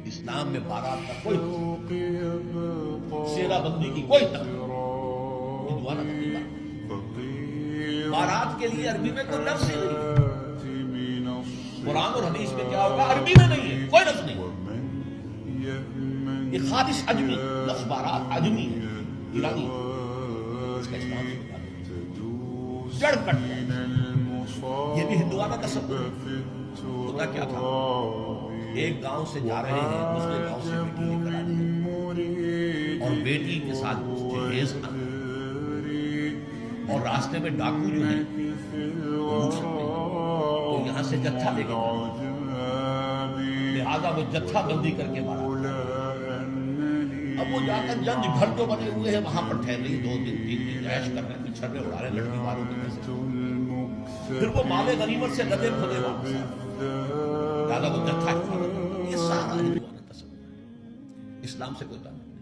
اسلام میں بارات کا کوئی شیرہ بندی کی کوئی تقریب بارات کے لیے عربی میں کوئی لفظ ہی نہیں ہے. قرآن اور حدیث میں کیا ہوگا؟ عربی میں نہیں ہے، کوئی لفظ نہیں. یہ خالص عجمی لفظ بارات، عجمی ایرانی، اس کا اسلام سے جڑ کٹ گیا. یہ بھی ہندوانہ کا سب ہوتا کیا تھا؟ ایک گاؤں سے جا رہے ہیں، دوسرے گاؤں سے بیٹی لے کر آ رہے ہیں اور بیٹی کے ساتھ جہیز اور راستے میں ڈاکو جو ہیں روک سکتے ہیں، تو یہاں سے جتھا لے کے جانا، لہٰذا وہ جتھا بندی کر کے مارا. اب وہ جا کر جنگ گھر جو بنے ہوئے ہیں وہاں پر ٹھہر رہی، 2 دن 3 دن عیش کر رہے ہیں، چھرے اڑا رہے ہیں لڑکی ماروں کی وجہ سے. پھر وہ مال غنیمت سے لدے پھدے واپس آ رہے ہیں، لہٰذا وہ جتھا حفاظت. یہ سارا ہندوانہ تصور، اسلام سے کوئی تعلق نہیں.